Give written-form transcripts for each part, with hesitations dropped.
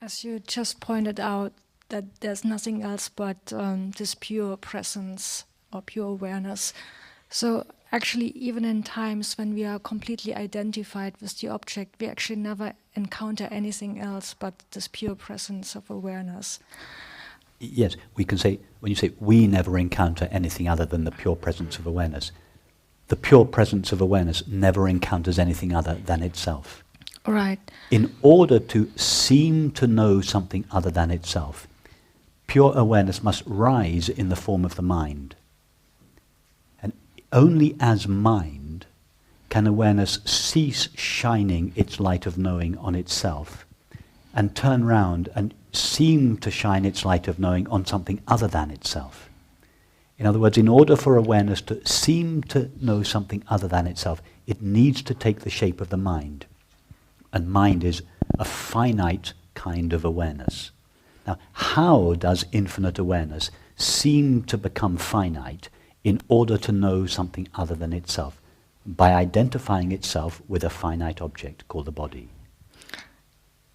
As you just pointed out, that there's nothing else but this pure presence or pure awareness. So actually, even in times when we are completely identified with the object, we actually never encounter anything else but this pure presence of awareness. Yes, we can say, when you say we never encounter anything other than the pure presence of awareness, the pure presence of awareness never encounters anything other than itself. Right. In order to seem to know something other than itself, pure awareness must rise in the form of the mind. And only as mind can awareness cease shining its light of knowing on itself and turn round and seem to shine its light of knowing on something other than itself. In other words, in order for awareness to seem to know something other than itself, it needs to take the shape of the mind. And mind is a finite kind of awareness. Now, how does infinite awareness seem to become finite in order to know something other than itself? By identifying itself with a finite object called the body.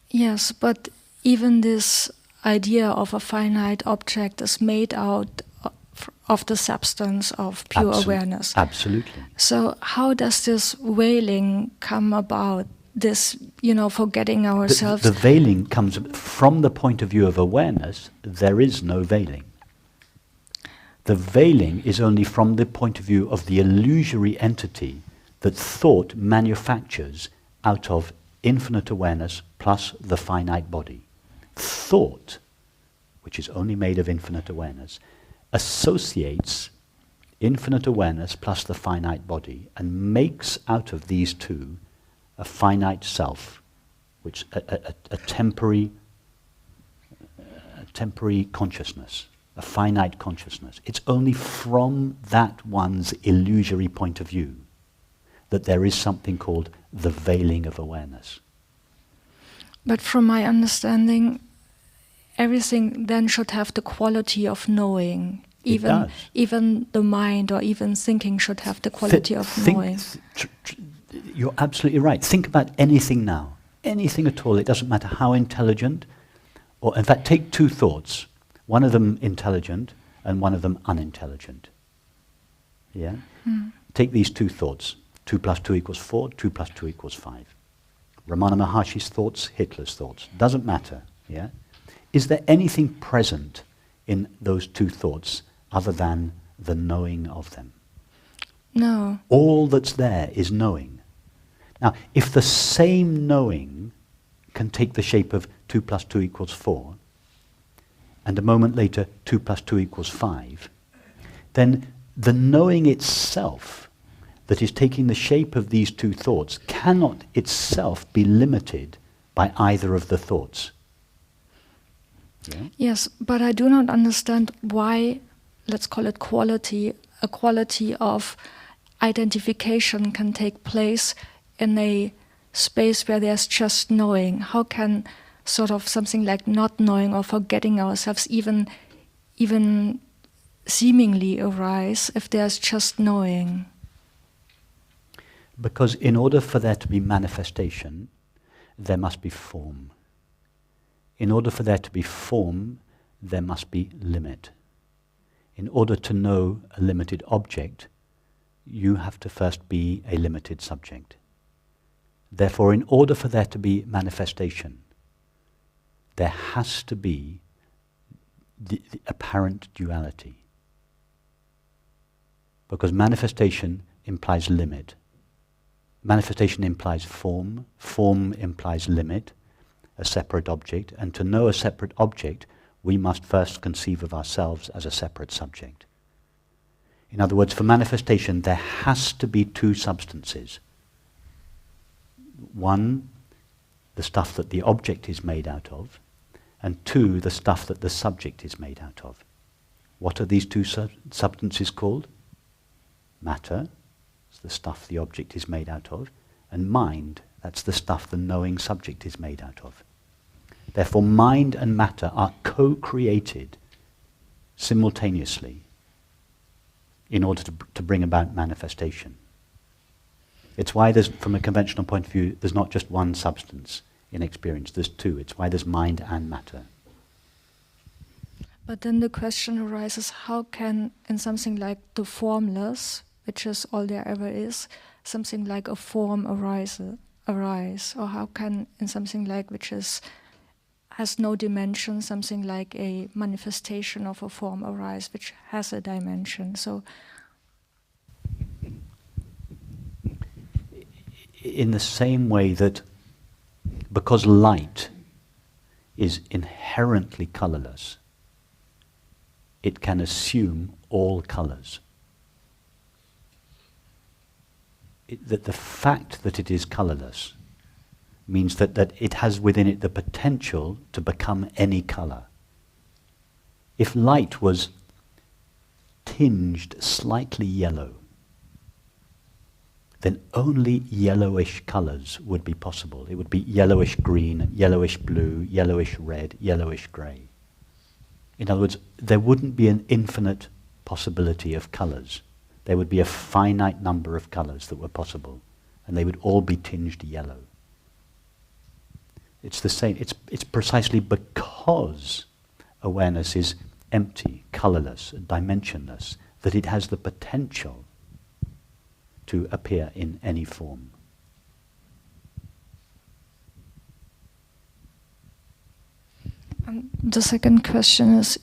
Yes, but even this idea of a finite object is made out of the substance of pure awareness. Absolutely. So how does this veiling come about? This, forgetting ourselves. The veiling comes from the point of view of awareness. There is no veiling. The veiling is only from the point of view of the illusory entity that thought manufactures out of infinite awareness plus the finite body. Thought, which is only made of infinite awareness, associates infinite awareness plus the finite body and makes out of these two a finite self, which a temporary consciousness, a finite consciousness. It's only from that one's illusory point of view that there is something called the veiling of awareness. But from my understanding, everything then should have the quality of knowing. Even the mind or even thinking should have the quality of knowing. You're absolutely right. Think about anything now. Anything at all. It doesn't matter how intelligent. Or in fact, take two thoughts. One of them intelligent and one of them unintelligent. Yeah? Take these two thoughts. 2 plus 2 equals 4, 2 plus 2 equals 5. Ramana Maharshi's thoughts, Hitler's thoughts. Doesn't matter. Yeah? Is there anything present in those two thoughts other than the knowing of them? No. All that's there is knowing. Now, if the same knowing can take the shape of 2 plus 2 equals 4, and a moment later 2 plus 2 equals 5, then the knowing itself that is taking the shape of these two thoughts cannot itself be limited by either of the thoughts. Yeah? Yes, but I do not understand why, let's call it quality, a quality of identification can take place in a space where there's just knowing. How can sort of something like not knowing or forgetting ourselves even seemingly arise if there's just knowing? Because in order for there to be manifestation, there must be form. In order for there to be form, there must be limit. In order to know a limited object, you have to first be a limited subject. Therefore, in order for there to be manifestation, there has to be the apparent duality. Because manifestation implies limit. Manifestation implies form. Form implies limit, a separate object. And to know a separate object, we must first conceive of ourselves as a separate subject. In other words, for manifestation, there has to be two substances. One, the stuff that the object is made out of, and two, the stuff that the subject is made out of. What are these two substances called? Matter, it's the stuff the object is made out of, and mind, that's the stuff the knowing subject is made out of. Therefore, mind and matter are co-created simultaneously in order to bring about manifestation. It's why there's, from a conventional point of view, there's not just one substance. in experience. There's two. It's why there's mind and matter. But then the question arises, how can, in something like the formless, which is all there ever is, something like a form arise? Or how can, in something like which has no dimension, something like a manifestation of a form arise, which has a dimension? So, in the same way that because light is inherently colorless, it can assume all colors. That the fact that it is colorless means that it has within it the potential to become any color. If light was tinged slightly yellow, then only yellowish colors would be possible. It would be yellowish green, yellowish blue, yellowish red, yellowish grey. In other words, there wouldn't be an infinite possibility of colors. There would be a finite number of colors that were possible, and they would all be tinged yellow. It's the same. It's precisely because awareness is empty, colorless, dimensionless, that it has the potential to appear in any form. The second question is,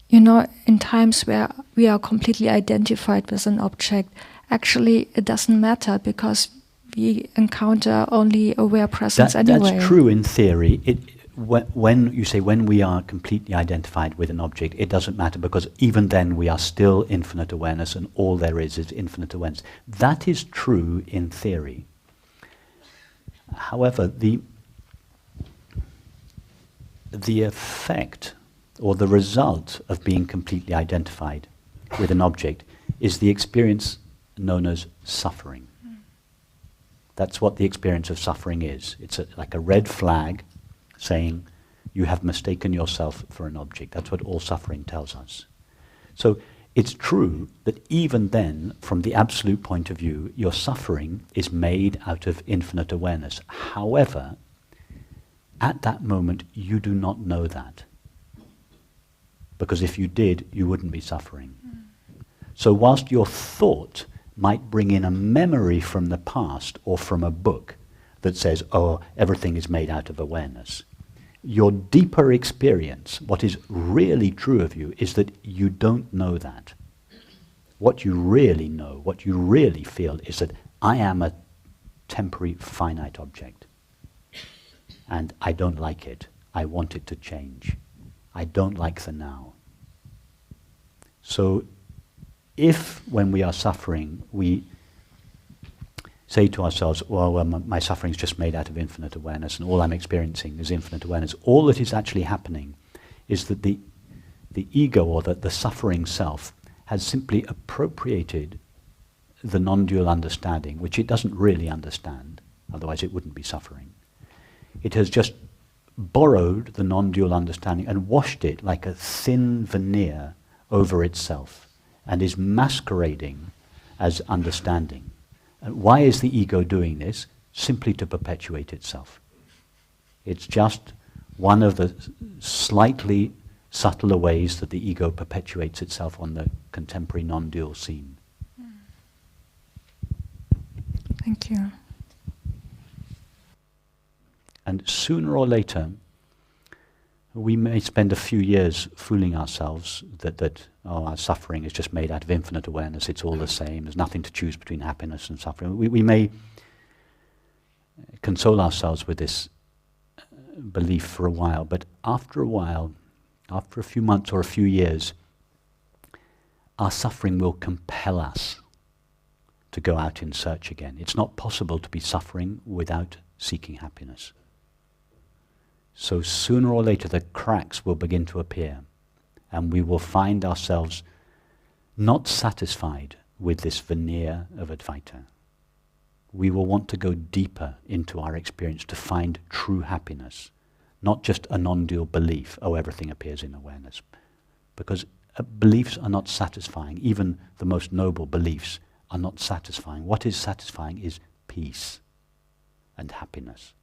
in times where we are completely identified with an object, actually it doesn't matter because we encounter only aware presence anyway. That's true in theory. When you say when we are completely identified with an object, it doesn't matter because even then we are still infinite awareness and all there is infinite awareness. That is true in theory. However, the effect or the result of being completely identified with an object is the experience known as suffering. That's what the experience of suffering is. It's like a red flag saying you have mistaken yourself for an object. That's what all suffering tells us. So it's true that even then, from the absolute point of view, your suffering is made out of infinite awareness. However, at that moment, you do not know that. Because if you did, you wouldn't be suffering. So whilst your thought might bring in a memory from the past or from a book that says, oh, everything is made out of awareness, your deeper experience, what is really true of you, is that you don't know that. What you really know, what you really feel, is that I am a temporary, finite object. And I don't like it. I want it to change. I don't like the now. So if, when we are suffering, we say to ourselves, well, my suffering is just made out of infinite awareness and all I'm experiencing is infinite awareness, all that is actually happening is that the ego or the suffering self has simply appropriated the non-dual understanding, which it doesn't really understand, otherwise it wouldn't be suffering. It has just borrowed the non-dual understanding and washed it like a thin veneer over itself and is masquerading as understanding. And why is the ego doing this? Simply to perpetuate itself. It's just one of the slightly subtler ways that the ego perpetuates itself on the contemporary non-dual scene. Thank you. And sooner or later, we may spend a few years fooling ourselves that our suffering is just made out of infinite awareness, it's all the same, there's nothing to choose between happiness and suffering. We may console ourselves with this belief for a while, but after a while, after a few months or a few years, our suffering will compel us to go out in search again. It's not possible to be suffering without seeking happiness. So sooner or later the cracks will begin to appear and we will find ourselves not satisfied with this veneer of Advaita. We will want to go deeper into our experience to find true happiness, not just a non-dual belief, oh, everything appears in awareness. Because beliefs are not satisfying. Even the most noble beliefs are not satisfying. What is satisfying is peace and happiness.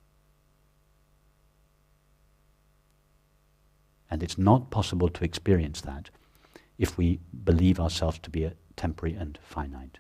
And it's not possible to experience that if we believe ourselves to be temporary and finite.